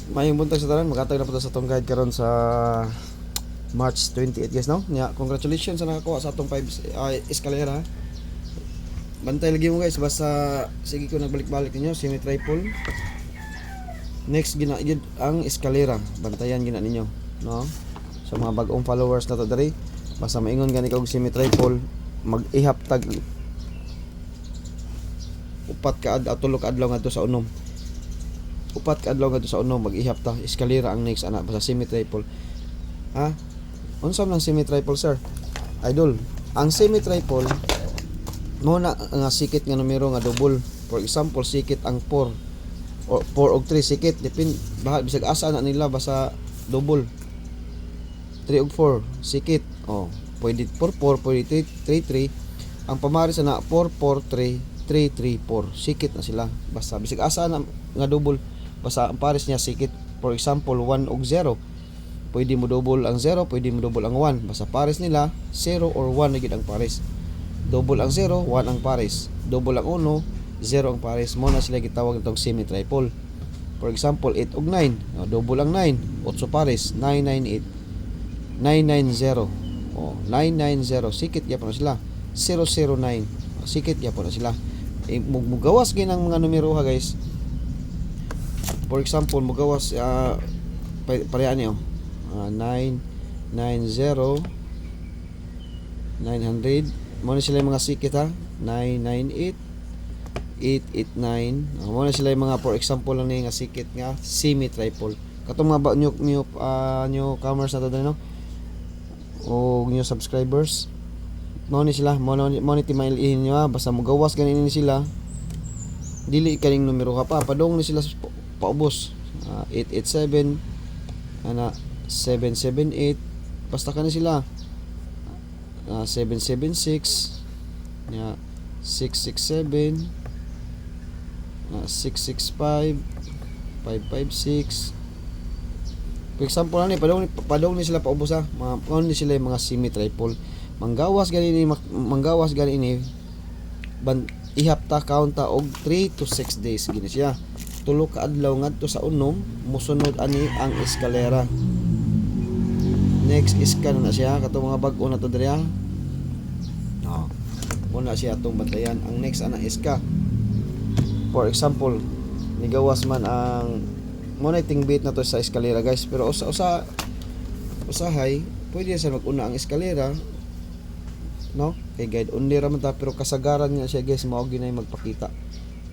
Mayong buntag sa tanan, makatag na po ta sa atong guide karon sa March 28 guys no. Nya congratulations sa nakakuha sa atong 5 escalera. Bantay lagi mo guys basta sige ko nagbalik-balik ninyo semi triple. Next gina yun ang escalera. Bantayan gina ninyo no. Sa mga bag-ong followers na to diri, basta maingon gani kog semi triple mag-ihap tag upat ka tulo ka adlaw ngadto sa unom. Upat ka adlaw ngadto sa unom mag-ihap ta escalera ang next ana basta semi triple. Ha? Unsa man semi triple sir? Idol, ang semi triple mo na nga sikit nga numero nga double. For example, sikit ang 4 or 4 og 3 sikit depend bahag bisag asa na nila basta double. 3 og 4 sikit. Oh, pwede 4 4 pwede 3 3. Ang pamaris na 4 4 3 3 3 4 sikit na sila basta bisag asa na nga double basta ang pares niya sikit. For example, 1 og 0 pwede mo double ang 0, pwede mo double ang 1 basta pares nila 0 or 1 na gid ang pares. Double ang 0, 1 ang pares. Double ang 1, 0 ang pares. Mo na sila gitawag itong semi triple. For example, 8 og 9, double ang 9, 8 pares, 998 990. Oh, 990 sikit gyapon na sila. 009 sikit gyapon na sila. Mugawas gyud ang mga numero ha guys. For example, mugawas pareha niyo 990 900 mo na sila yung mga sikit ha 998 889 mo na sila yung mga for example lang nga sikit nga semi triple katong mga new commerce na to no o new subscribers mo ni sila mo ni timailin nyo ha basta mugawas ganin ni sila dili kaning numero ka pa padong ni sila paubos 887 ana 778 basta kanin sila 776 nya 667 665 556 for example ani padong ni sila paubos ha mga ni sila yung mga semi triple manggawas gani ni ihap ta count ta og 3 to 6 days gini siya tulo ka adlaw ngadto sa unom mosunod ani ang eskalera. Next scan na siya katong mga bag-o na to diri ha. No. Muna siya atong bantayan. Ang next ana iska. For example, nigawas man ang muna tingbit na to sa eskalera guys, pero usahay pwede sa mag-una ang eskalera. No? Kay guide only ra man ta pero kasagaran niya siya guys mao ginay magpakita.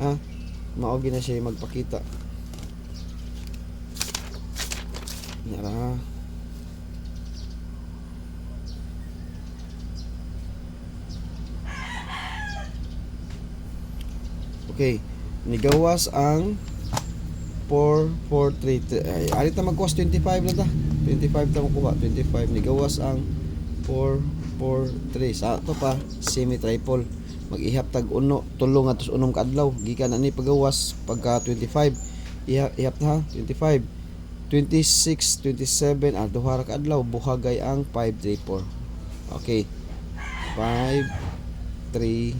Ha? Mao ginay siya magpakita. Nyara. Okay, nigawas ang 443 ay alit na magkuwas 25 na ta 25 ta makuha 25 nigawas ang 443 sa to pa semi triple mag-ihap tag uno tulo nga tus unom ka adlaw gikan ani pagawas pagka 25 ihap ta 25 26 27 duha ra ka adlaw buhagay ang 534 okay 534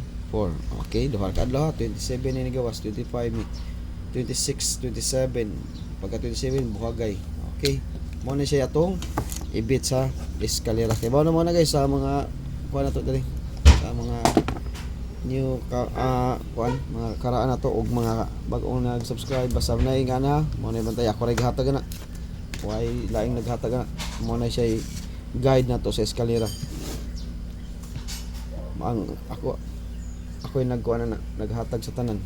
okay duha ka adlaw 27 ni gawas 25 ni 26 27 pagka 27 buhagay okay mo na siya atong ibit sa eskalera kay mo na guys sa mga kuan na to dali sa mga new kuan mga karaan na to og mga bag-ong nag-subscribe basta na nga na mo na bantay ako ray gihatag na why laing naghatag na mo na siya guide na to sa eskalera ang ako yung nagkuha na naghatag sa tanan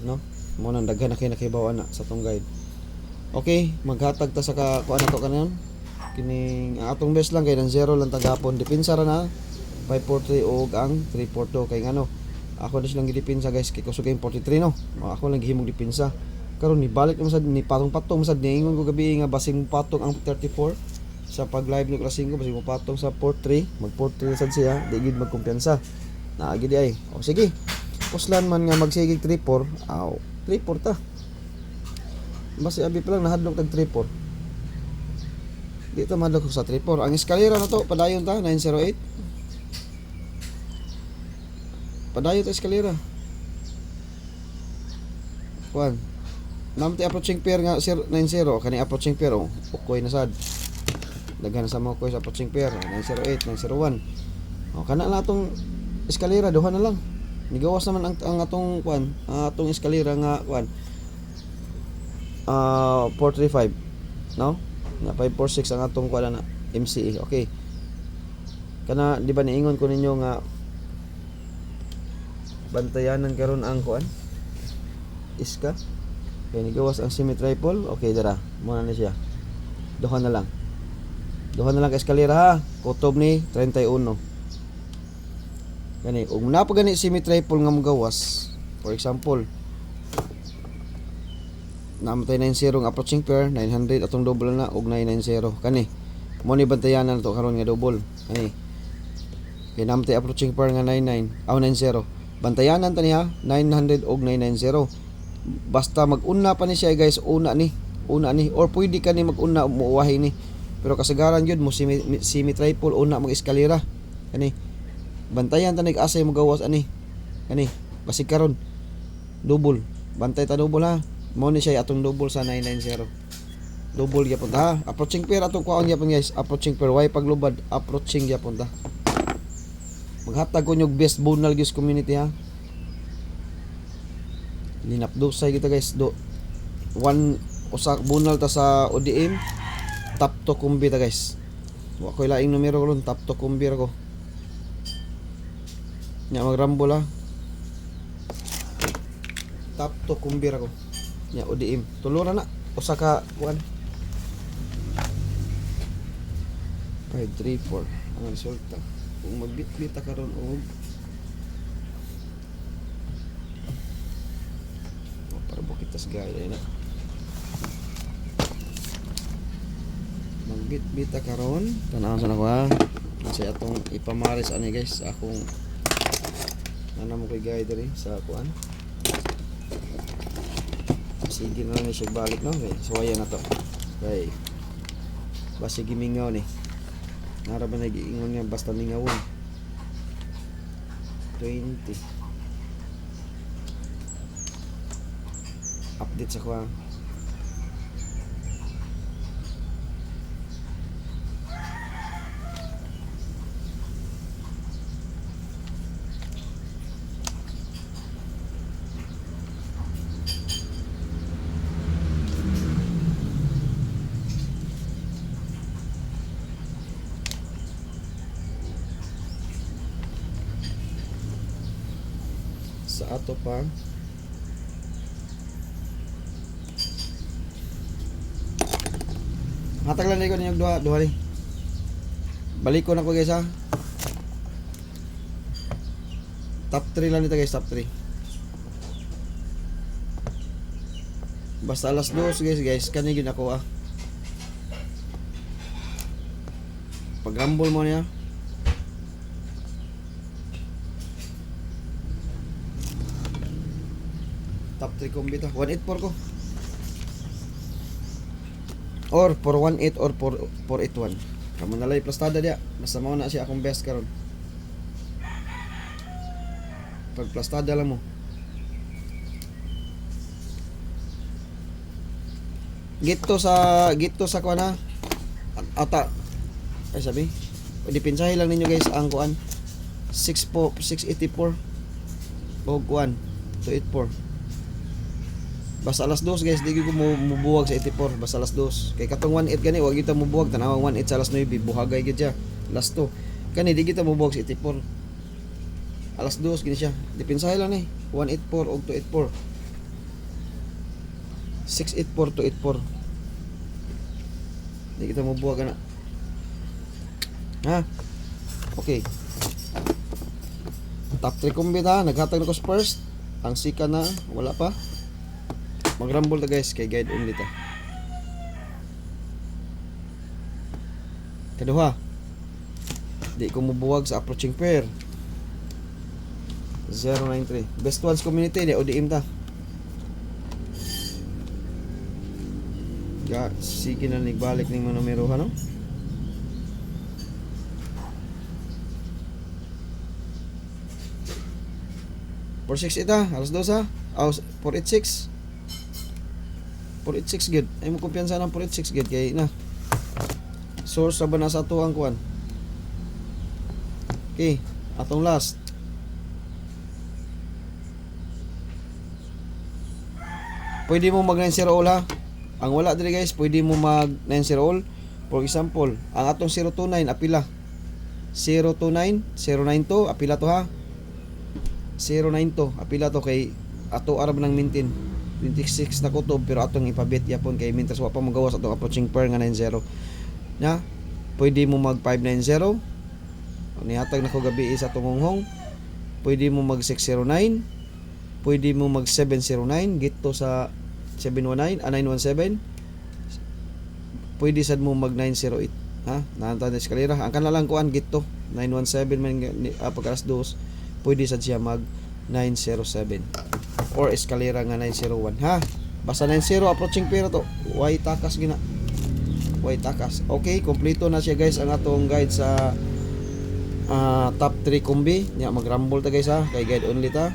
no mo nang daghan na kinakibaw na sa tong guide okay maghatag ta sa kuha na to kanon kining atong best lang kay nang 0 lang tagapon dipinsa ra na 543 og ang 342 kay ngano ako na silang gidipinsa guys kay kusog kay 43 no ako lang gihimog dipinsa karon ni balik naman sad ni patong-patong sad niingon ko gabi nga basing patong ang 34 sa pag live ni klaseng ko basing mo patong sa 43 mag 43 sad siya di gid magkumpiyansa naagi di ay o sige puslan man nga magsigig 34 aw 34 ta basi abi pa lang nahadlok tag 34 dito madlok sa 34 ang eskalera na to padayon ta 908 padayon ta eskalera kuan Namti approaching pair nga 90 kani approaching pair oh. Ukoy na sad. Daghan sa mga koy sa approaching pair 908, 901. Oh, kana na atong eskalera duha na lang. Nigawas naman ang atong kuan, atong eskalera nga kuan. 435, no? Na 546 ang atong kuan na MCE. Okay. Kana di ba niingon ko ninyo nga bantayanan karon ang kuan? Iska. Okay, nigawas ang semi-triple. Okay, dara. Muna na siya. Duha na lang. Duha na lang ka eskalera ha. Kutob ni 31. Gani, ug napagani semi-triple nga magawas. For example, namatay 90 ang approaching pair, 900 atong double na ug 990. Kani, mo ni bantayanan to karon nga double. Kani. Kay namatay approaching pair nga 99, 90. Bantayanan ta niya 900 ug 990. Basta mag-una pa ni siya guys, una ni or pwede ka ni mag-una muuwahi ni. Pero kasagaran gyud mo semi triple una mag eskalera. Kani bantayan ta nag-asay mo gawas ani. Kani basig karon double. Bantay ta double ha. Mo ni siya atong double sa 990. Double gyapon ta ha. Approaching pair atong kuan gyapon guys. Approaching pair way paglubad, approaching gyapon ta. Maghatag ko nyog best bonal gyud community ha. Linapdosay kita guys do one usak bunal ta sa ODM top to kumbi ta guys. Wa koy laing numero ron, top to kumbi ko nya magrambol ha. Top to kumbi ko nya ODM tulura na usa ka kuan 534 ang resulta kung magbit-bit ta karon og bukitas gaya na magbit-bit ta karon tanaw sa nako ha kasi atong ipamaris ani guys sa akong ana mo kay gaya diri sa kuan sige na ni siya balik no okay suwaya na to okay basta gimingaw ni nara ba nagiingon nga basta mingawon 20 update sa kuha sa ato pa hatag lang ko ninyo duha ni. Balik ko na ko guys ha. Top 3 lang nito guys, top 3. Basta alas 2 guys, kani gyud ako ah. Pag rumble mo niya. Top 3 combi to. 184 ko. Or 418 or 481. Kamu nalay plastada dia. Basta mao na siya akong best karon. Pag plastada lang mo. Gito sa kuan ha. Ata. Ay sabi. Dipinsahe lang ninyo guys ang kuan. 684 o kuan 284. Basta alas 2 guys, di ko mubuwag sa 84. Basta alas 2. Kay katong 18 gani, wag kita mubuwag. Tanawang 18 sa alas 9, buhagay gid siya. Alas 2. Kani di kita mubuwag sa 84. Alas 2 gini siya. Dipinsahe lang ni. 184 og 284. 684 284. Di kita mubuwag na. Ha? Okay. Top 3 combi ta, naghatag na ko first. Ang sika na, wala pa. Magrambol ta guys, kay guide only ta. Kaduha. Di ko mubuwag sa approaching pair. 093. Best ones community ni ODM ta. Sige na nagbalik ning mga numero ha no. For 6 ita, alas 2 ha. 486. 486 gud. Ay mo kumpiyansa ng 486 gud kay na. Source sa ba na sa ato ang kuan. Okay, atong last. Pwede mo mag 90 all ha. Ang wala diri guys, pwede mo mag 90 all. For example, ang atong 029 apila. 029, 092 apila to ha. 092 apila to kay ato arab nang maintain. 26 na kutob pero atong ipabit yapon kay mintas wa pa magawas atong approaching pair nga 90. Na pwede mo mag 590. Nihatag na ko gabi sa tungonghong. Pwede mo mag 609. Pwede mo mag 709 gito sa 719 917. Pwede sad mo mag 908 ha. Nanta na eskalera. Ang kanalang kuan gito 917 man pagkas dos. Pwede sad siya mag 907 or eskalera nga 901 ha. Basta 90 approaching pair to. Way takas gina. Way takas. Okay, kompleto na siya guys ang atong guide sa top 3 kombi. Nya mag-rumble ta guys ha. Kay guide only ta.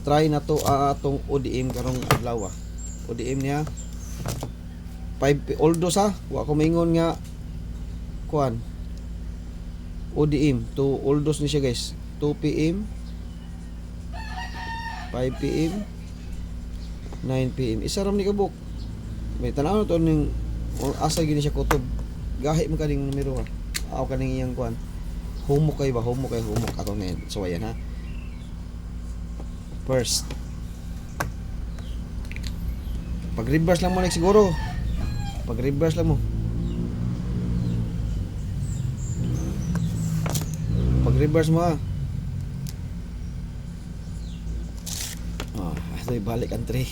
Try na to atong ODM karong adlaw. ODM niya 5 although sa wa ko maingon nga kuan ODM to oldos ni siya guys 2 PM 5 PM 9 PM isa ram ni kabuk may tanaw to ning asa gini siya kutob gahi man kaning numero ha aw kaning iyang kuan humok kay ba humok ato na yan so ayan ha first pag reverse lang mo siguro pag reverse lang mo pag reverse mo ha ato'y balik ang tray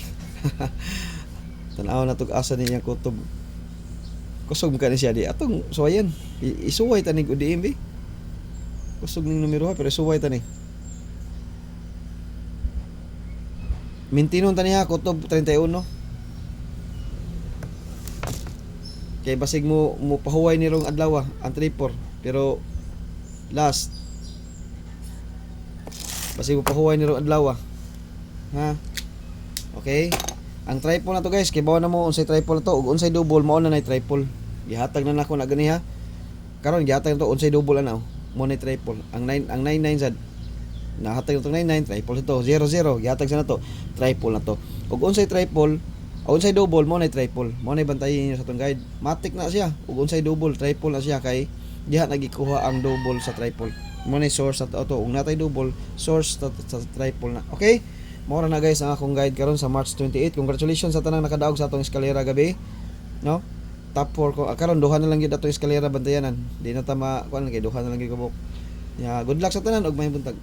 tanaw na tug asa niya kutob kusog ka ni siya di atong suwayan isuway tanig UDM be kusog ning numero ha pero isuway tanig mintinon taniya kutob 31 kay basig mo pahuway ni rong adlaw ang 34 pero last basig mo pahuway ni rong adlaw ha okay ang triple na to guys kay bawa na mo unsay triple na to ug unsay double mao na nay triple gihatag na nako na gani ha karon gihatag na to unsay double ana mo nay triple ang 99 sad nahatag itong 99 triple ito 00 gihatag sa na to triple na to ug unsay triple o unsay double mo na triple mo na bantayin niyo sa tong guide matik na siya ug unsay double triple na siya kay diha nagikuha ang double sa triple mo na source sa to ug natay double source sa triple na okay mo na guys ang akong guide karon sa March 28 congratulations sa tanang nakadaog sa atong eskalera gabi no top 4 ko karon duha na lang gyud atong eskalera bantayanan di na ta ma kuan kay duha na lang gyud kabuk ya good luck sa tanan ug may buntag